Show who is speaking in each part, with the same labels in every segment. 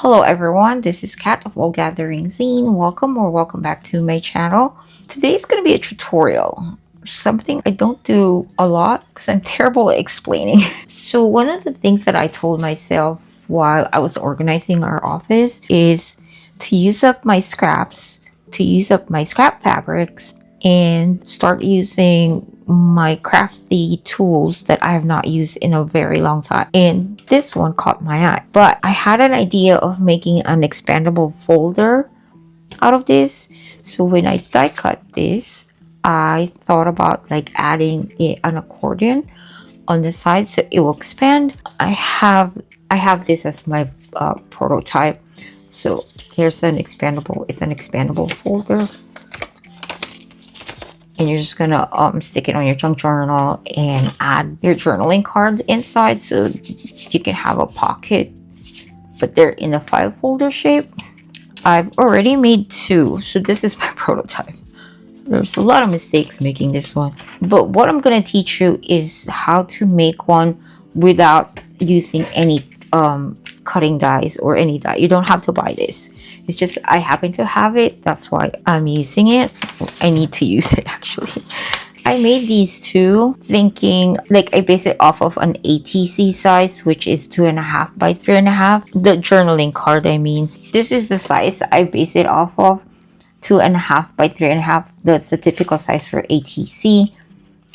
Speaker 1: Hello everyone, this is Kat of All Gathering Zine. Welcome back to my channel. Today's going to be a tutorial. Something I don't do a lot because I'm terrible at explaining. So one of the things that I told myself while I was organizing our office is to use up my scraps, to use up my scrap fabrics, and start using my crafty tools that I have not used in a very long time. And this one caught my eye. But I had an idea of making an expandable folder out of this. So when I die cut this, I thought about like adding an accordion on the side so it will expand. I have this as my prototype. So here's it's an expandable folder, and you're just gonna stick it on your junk journal and add your journaling card inside so you can have a pocket, but they're in a file folder shape. I've already made two, so this is my prototype. There's a lot of mistakes making this one, but what I'm gonna teach you is how to make one without using any cutting dies or any die. You don't have to buy this. It's just I happen to have it, that's why I'm using it. I need to use it actually. I made these two thinking like I base it off of an ATC size, which is 2.5 by 3.5. The journaling card, I mean. This is the size I base it off of, 2.5 by 3.5. That's the typical size for ATC.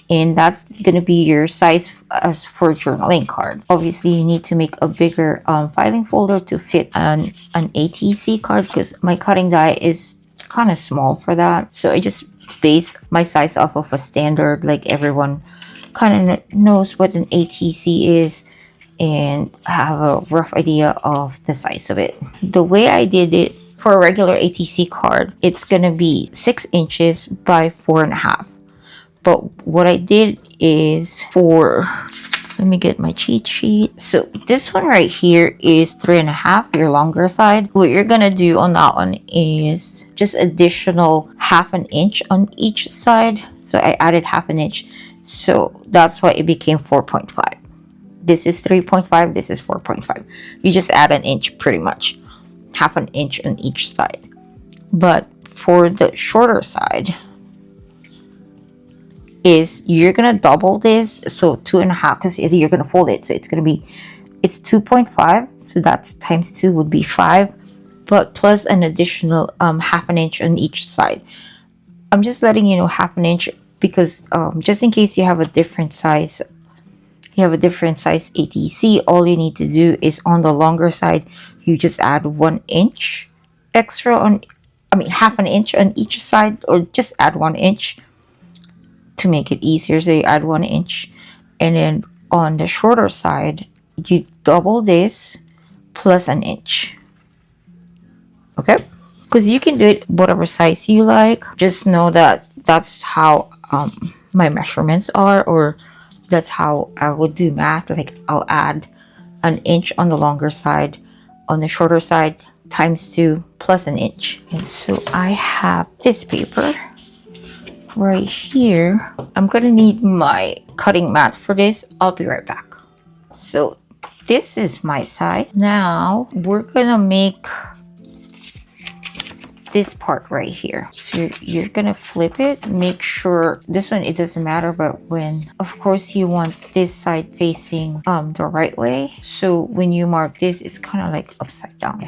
Speaker 1: And that's gonna be your size as for journaling card. Obviously, you need to make a bigger filing folder to fit an ATC card because my cutting die is kind of small for that. So I just base my size off of a standard, like everyone kind of knows what an ATC is and have a rough idea of the size of it. The way I did it for a regular ATC card, it's gonna be 6 inches by 4.5. But what I did is let me get my cheat sheet. So this one right here is 3.5, your longer side. What you're gonna do on that one is just additional 1/2 inch on each side. So I added 1/2 inch. So that's why it became 4.5. This is 3.5, this is 4.5. You just add an inch pretty much. 1/2 inch on each side. But for the shorter side, is you're gonna double this, so 2.5, because you're gonna fold it, so it's 2.5, so that's times 2 would be 5, but plus an additional 1/2 inch on each side. I'm just letting you know 1/2 inch because just in case you have a different size ATC, all you need to do is on the longer side you just add 1 inch extra on, I mean 1/2 inch on each side, or just add 1 inch to make it easier. So you add 1 inch, and then on the shorter side you double this plus an inch. Okay, because you can do it whatever size you like. Just know that that's how my measurements are, or that's how I would do math. Like I'll add an inch on the longer side, on the shorter side times 2 plus an inch. And so I have this paper right here. I'm gonna need my cutting mat for this. I'll be right back. So this is my size. Now we're gonna make this part right here. So you're gonna flip it. Make sure this one, it doesn't matter, but when, of course, you want this side facing the right way. So when you mark this, it's kind of like upside down.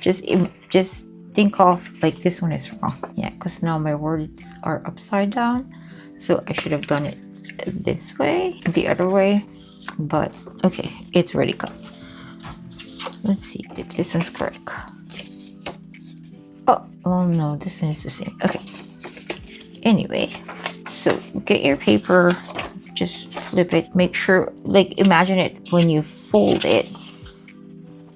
Speaker 1: Just think of like this one is wrong. Yeah, because now my words are upside down. So I should have done it this way, the other way. But okay, it's already cut. Let's see if this one's correct. Oh no, this one is the same. Okay. Anyway, so get your paper, just flip it. Make sure, like imagine it when you fold it,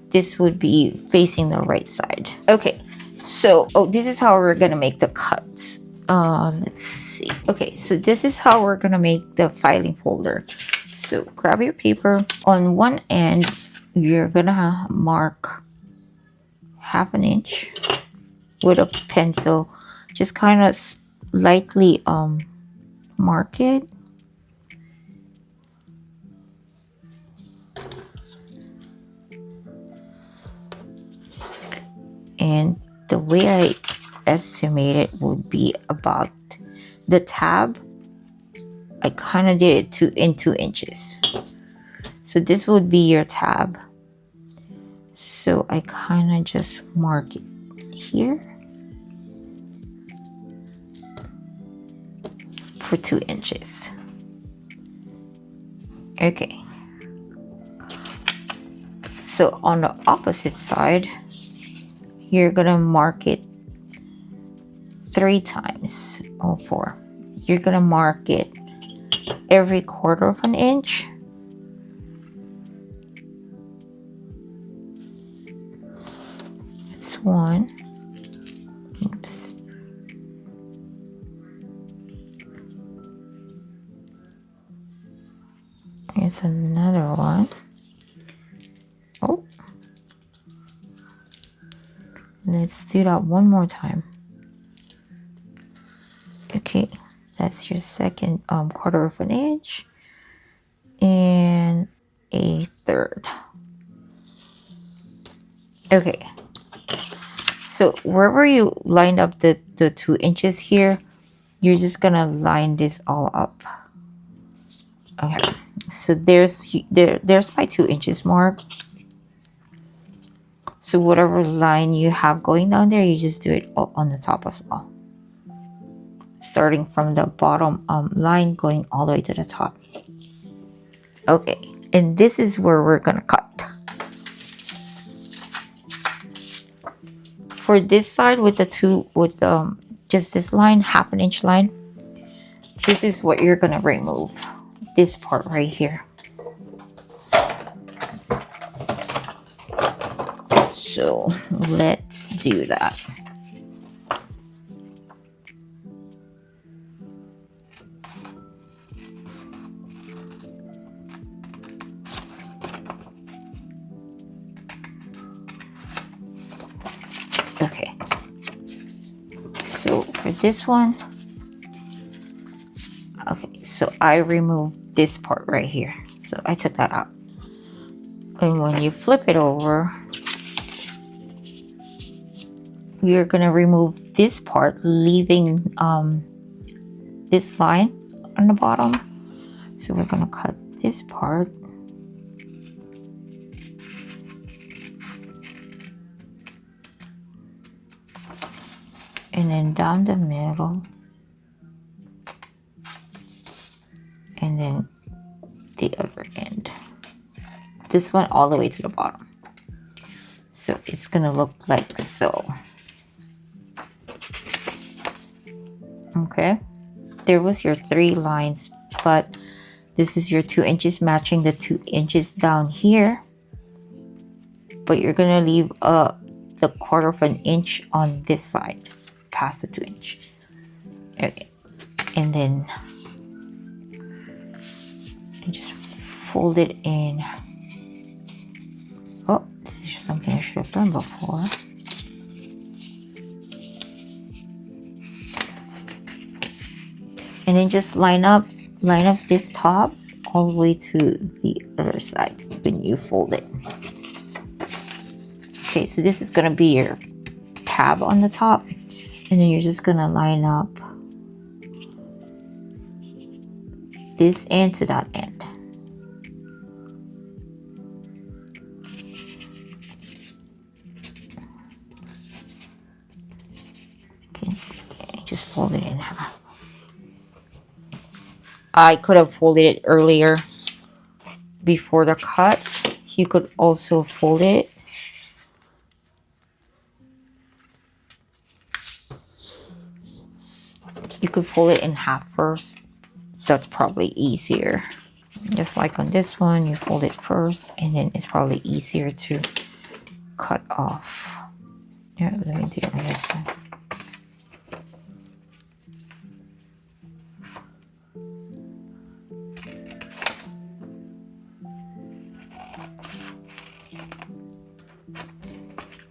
Speaker 1: this would be facing the right side. Okay. So, this is how we're gonna make the cuts. Let's see. Okay, so this is how we're gonna make the filing folder. So grab your paper. On one end, you're gonna mark 1/2 inch with a pencil. Just kind of lightly mark it. And the way I estimate it would be about the tab. I kind of did it in 2 inches. So this would be your tab. So I kind of just mark it here for 2 inches. Okay. So on the opposite side, you're gonna mark it 3 times, or 4. You're gonna mark it every 1/4 inch. That's one. Oops. Here's another one. Oh. Let's do that one more time. Okay, that's your second 1/4 inch and a third. Okay, so wherever you lined up the 2 inches here, you're just gonna line this all up. Okay, so there's my 2 inches mark. So whatever line you have going down there, you just do it on the top as well, starting from the bottom line going all the way to the top. Okay, and this is where we're gonna cut. For this side with just this line, 1/2 inch line, this is what you're gonna remove. This part right here. So let's do that. Okay. So for this one, okay, so I removed this part right here. So I took that out. And when you flip it over, we're gonna remove this part, leaving this line on the bottom. So we're gonna cut this part. And then down the middle. And then the other end. This one all the way to the bottom. So it's gonna look like so. Okay, there was your 3 lines, but this is your 2 inches matching the 2 inches down here. But you're gonna leave the 1/4 inch on this side, past the 2 inch. Okay, and then you just fold it in. Oh, this is something I should have done before. And then just line up this top all the way to the other side when you fold it. Okay, so this is gonna be your tab on the top, and then you're just gonna line up this end to that end. Okay, just fold it in half. I could have folded it earlier before the cut. You could also fold it. You could fold it in half first. That's probably easier. Just like on this one, you fold it first, and then it's probably easier to cut off. Yeah, let me do it on this one.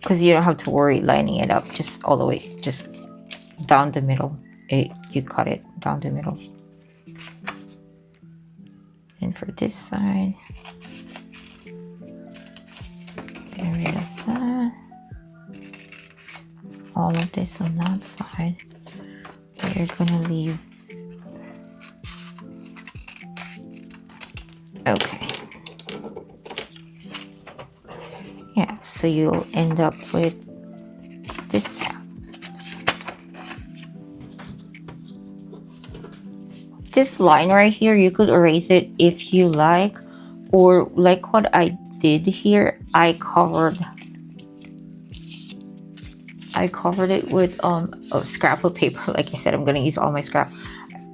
Speaker 1: Because you don't have to worry lining it up just all the way, just down the middle. You cut it down the middle. And for this side, get rid of that. all of this on that side. But you're gonna leave. Okay. Yeah, so you'll end up with this tab. This line right here, you could erase it if you like, or like what I did here, I covered it with a scrap of paper. Like I said, I'm gonna use all my scrap.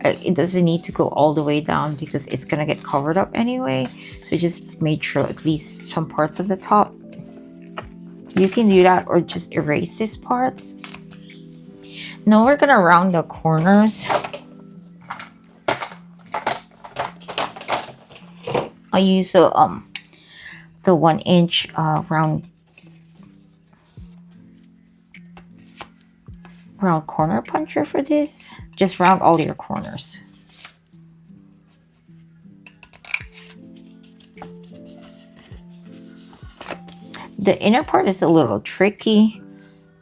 Speaker 1: It doesn't need to go all the way down because it's gonna get covered up anyway. So just make sure at least some parts of the top. You can do that or just erase this part. Now we're gonna round the corners. I use the 1 inch round corner puncher for this. Just round all your corners. The inner part is a little tricky.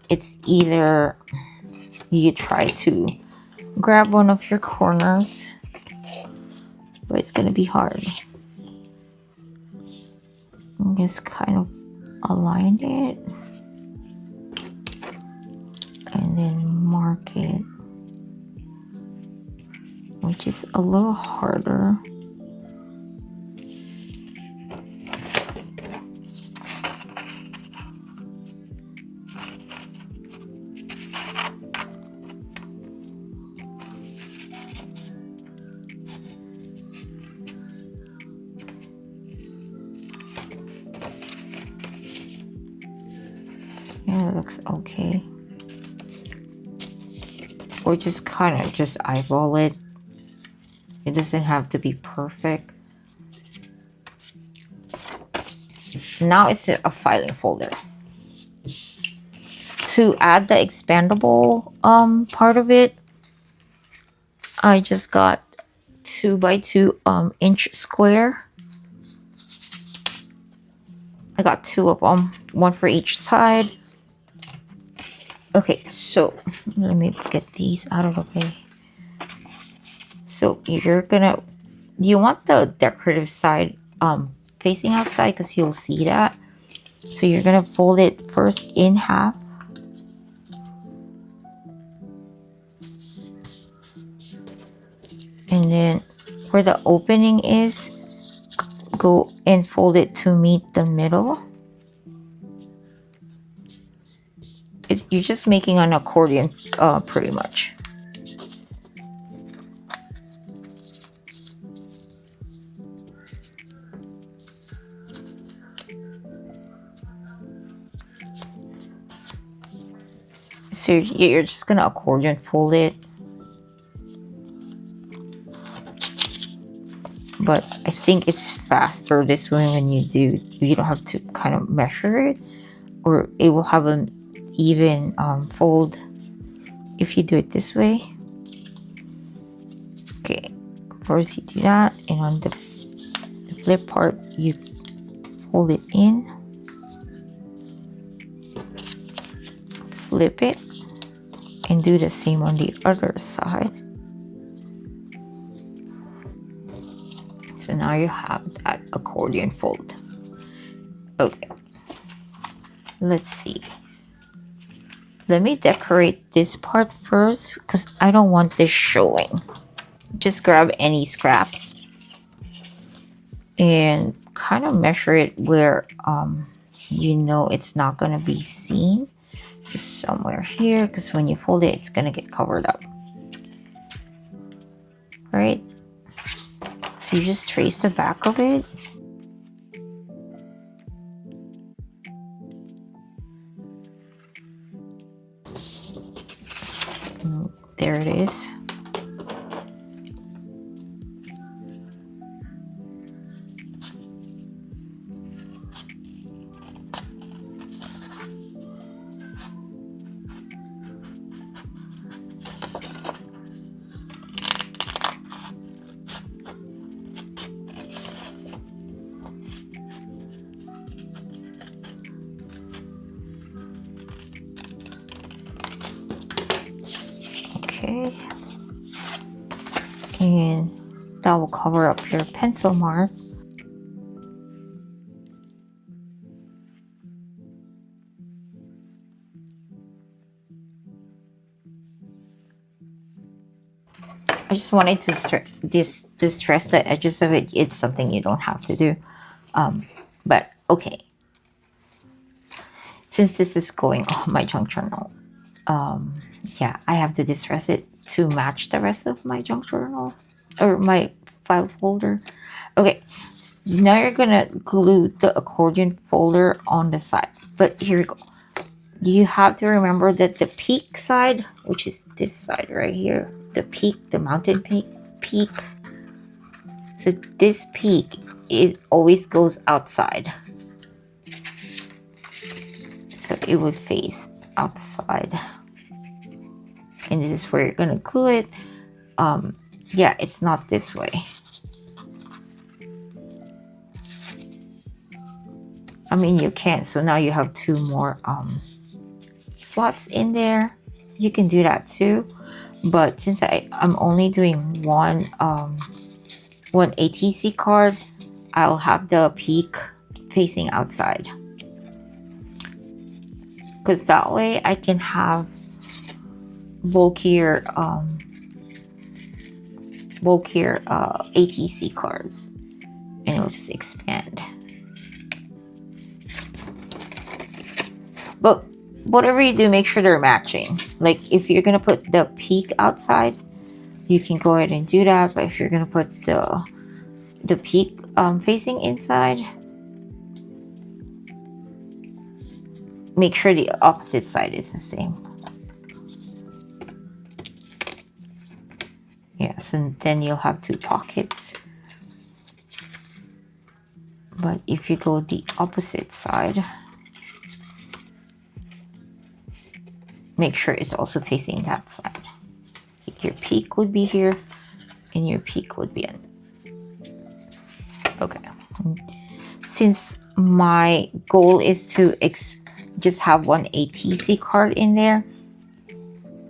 Speaker 1: It's either you try to grab one of your corners, but it's gonna be hard. Just kind of align it and then mark it, which is a little harder. Yeah, that looks okay. Or just kind of just eyeball it. It doesn't have to be perfect. Now it's a filing folder. To add the expandable part of it, I just got 2 by 2 inch square. I got 2 of them, 1 for each side. Okay, so let me get these out of the way. So you want the decorative side facing outside because you'll see that. So you're gonna fold it first in half. And then where the opening is, go and fold it to meet the middle. You're just making an accordion pretty much. So you're just gonna accordion fold it. But I think it's faster this way when you don't have to kind of measure it, or it will have an even fold if you do it this way. Okay, first you do that, and on the flip part you fold it in, flip it, and do the same on the other side. So now you have that accordion fold. Okay, let's see. Let me decorate this part first because I don't want this showing. Just grab any scraps and kind of measure it where you know it's not gonna be seen. Just somewhere here, because when you fold it, it's gonna get covered up. Right? So you just trace the back of it. And there it is. Okay, and that will cover up your pencil mark. I just wanted to distress the edges of it. It's something you don't have to do. But okay, since this is going on my junk journal, yeah, I have to distress it to match the rest of my junk journal or my file folder. Okay, now you're gonna glue the accordion folder on the side. But here we go. You have to remember that the peak side, which is this side right here, the peak, the mountain peak. So this peak, it always goes outside. So it would face outside. And this is where you're gonna glue it. Yeah, it's not this way. I mean, you can. So now you have two more slots in there. You can do that too. But since I'm only doing one ATC card, I'll have the peak facing outside. Because that way I can have bulkier ATC cards, and it'll just expand. But whatever you do, make sure they're matching. Like if you're gonna put the peak outside, you can go ahead and do that. But if you're gonna put the peak facing inside, make sure the opposite side is the same. Yes, and then you'll have two pockets. But if you go the opposite side, make sure it's also facing that side. Your peak would be here, and your peak would be in. Okay. Since my goal is to just have one ATC card in there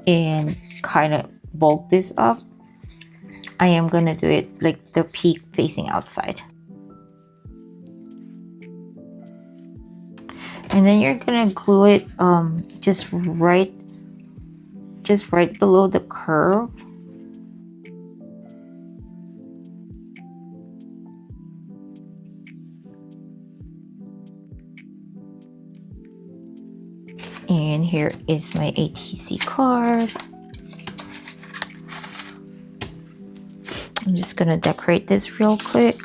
Speaker 1: and kind of bulk this up, I am gonna do it like the peak facing outside. And then you're gonna glue it just right below the curve. And here is my ATC card. I'm just gonna decorate this real quick.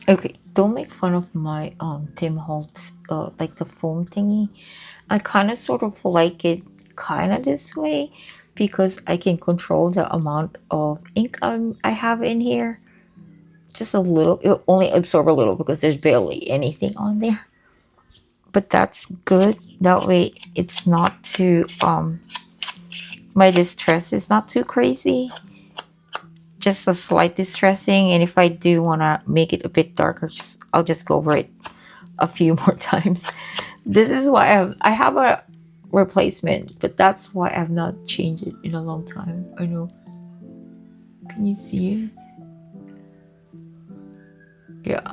Speaker 1: Okay, don't make fun of my Tim Holtz like the foam thingy. I kind of sort of like it kind of this way because I can control the amount of ink I have in here. Just a little, it only absorb a little because there's barely anything on there. But that's good. That way it's not too my distress is not too crazy. Just a slight distressing, and if I do want to make it a bit darker, I'll just go over it a few more times. This is why I have a replacement, but that's why I've not changed it in a long time. I know. Can you see it? Yeah.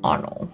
Speaker 1: Oh no.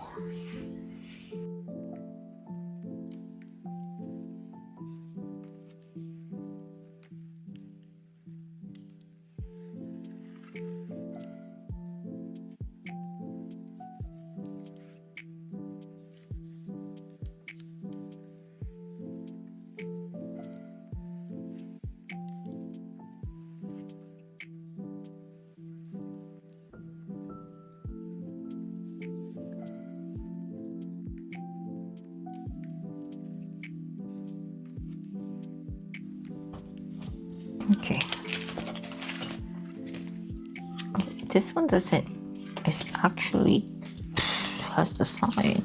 Speaker 1: Okay. This one doesn't. It actually has the sign.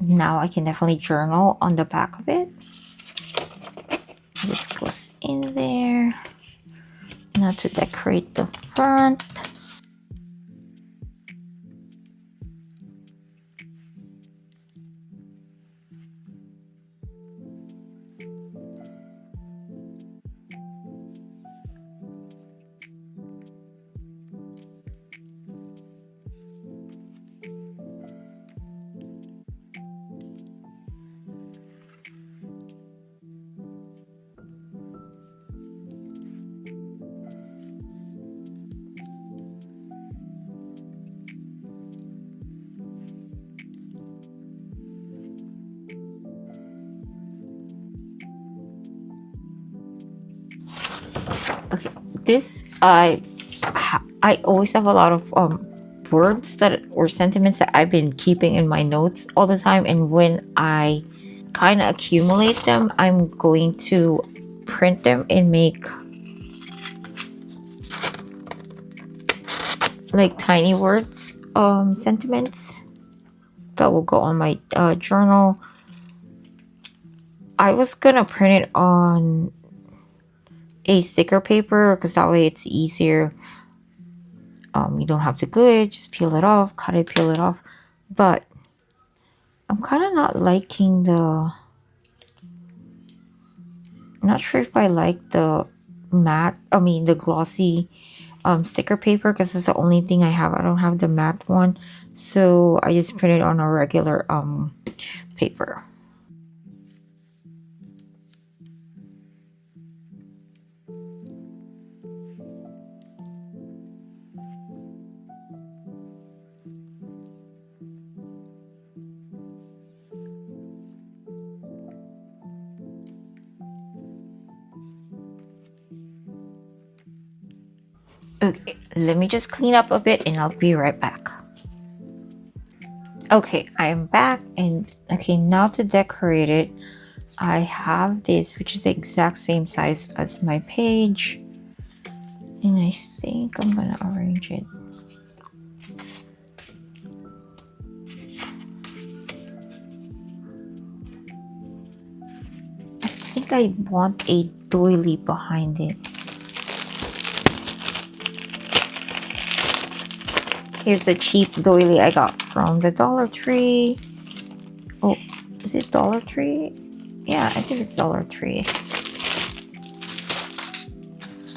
Speaker 1: Now I can definitely journal on the back of it. This goes in there. Now to decorate the front. Okay, this I always have a lot of words that or sentiments that I've been keeping in my notes all the time, and when I kind of accumulate them, I'm going to print them and make like tiny words, sentiments that will go on my journal. I was gonna print it on a sticker paper because that way it's easier. You don't have to glue it, just peel it off, cut it, peel it off. But I'm kind of not liking the. I'm not sure if I like the matte. I mean the glossy sticker paper because it's the only thing I have. I don't have the matte one, so I just print it on a regular paper. Okay, let me just clean up a bit and I'll be right back. Okay, I'm back, and okay, now to decorate it, I have this, which is the exact same size as my page, and I think I'm gonna arrange it. I think I want a doily behind it. Here's a cheap doily I got from the Dollar Tree. Oh, is it Dollar Tree? Yeah, I think it's Dollar Tree.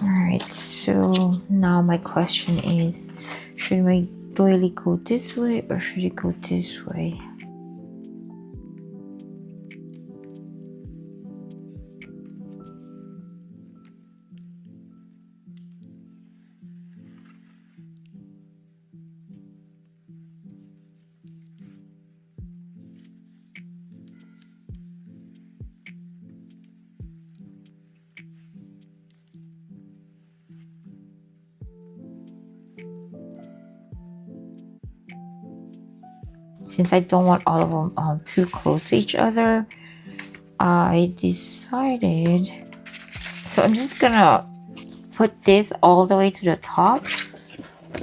Speaker 1: Alright, so now my question is, should my doily go this way or should it go this way? Since I don't want all of them too close to each other, I decided, so I'm just gonna put this all the way to the top.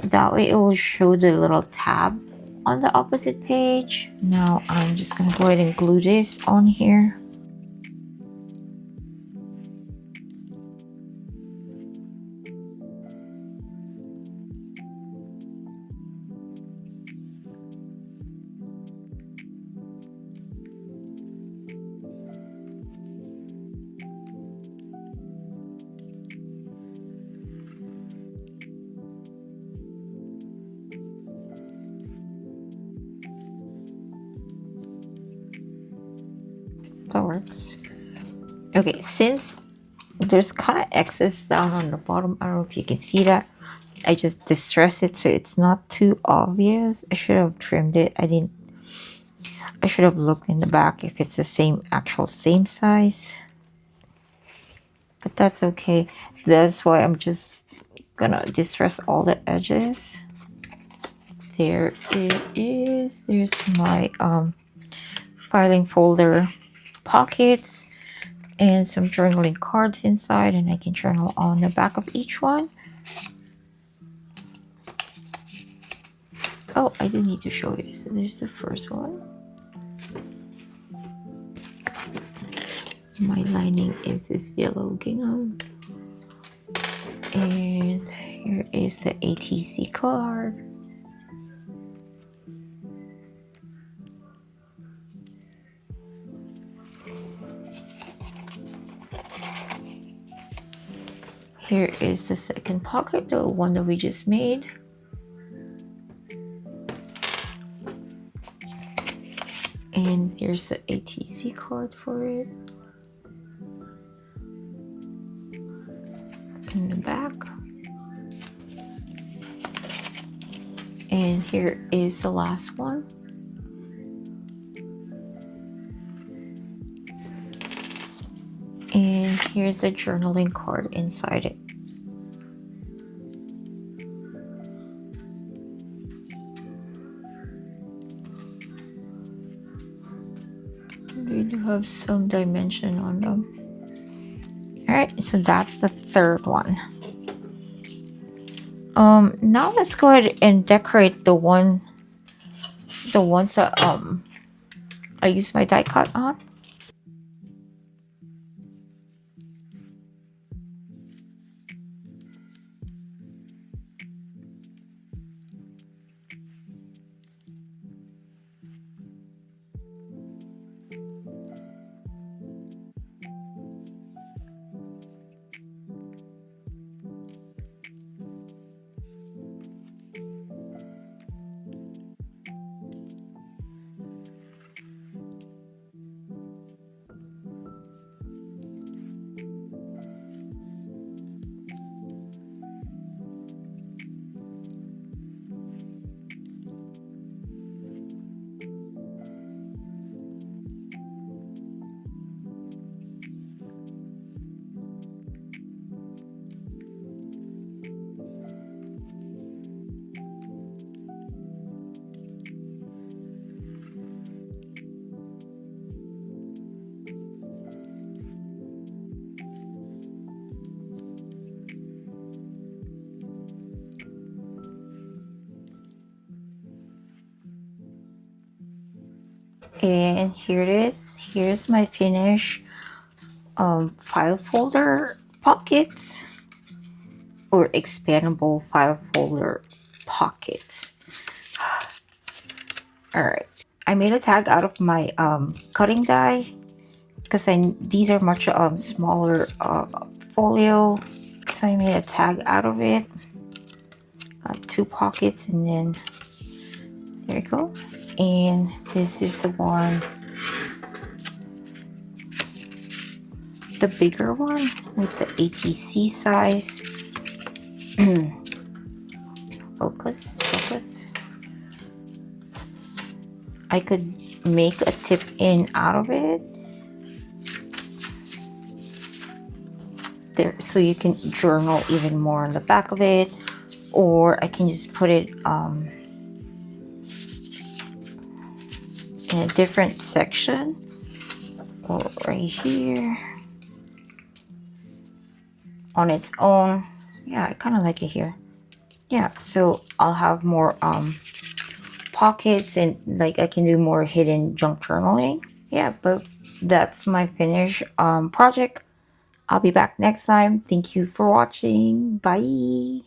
Speaker 1: That way it will show the little tab on the opposite page. Now I'm just gonna go ahead and glue this on here. That works. Okay, since there's kind of excess down on the bottom, I don't know if you can see that. I just distressed it so it's not too obvious. I should have trimmed it. I should have looked in the back if it's the same size. But that's okay. That's why I'm just gonna distress all the edges. There it is. There's my filing folder pockets and some journaling cards inside, and I can journal on the back of each one. Oh, I do need to show you. So there's the first one. My lining is this yellow gingham. And here is the ATC card. Here is the second pocket, the one that we just made. And here's the ATC card for it. In the back. And here is the last one. And here's the journaling card inside it. They do have some dimension on them. Alright, so that's the third one. Now let's go ahead and decorate the ones that I used my die cut on. And here it is. Here's my finish file folder pockets, or expandable file folder pockets. All right, I made a tag out of my cutting die because these are much smaller folio, so I made a tag out of it. Got 2 pockets, and then there you go. And this is the one, the bigger one with the ATC size. Focus. I could make a tip in out of it there, so you can journal even more on the back of it, or I can just put it in a different section, or right here on its own. Yeah, I kind of like it here. Yeah, so I'll have more pockets, and like I can do more hidden junk journaling. Yeah, but that's my finished project. I'll be back next time. Thank you for watching. Bye.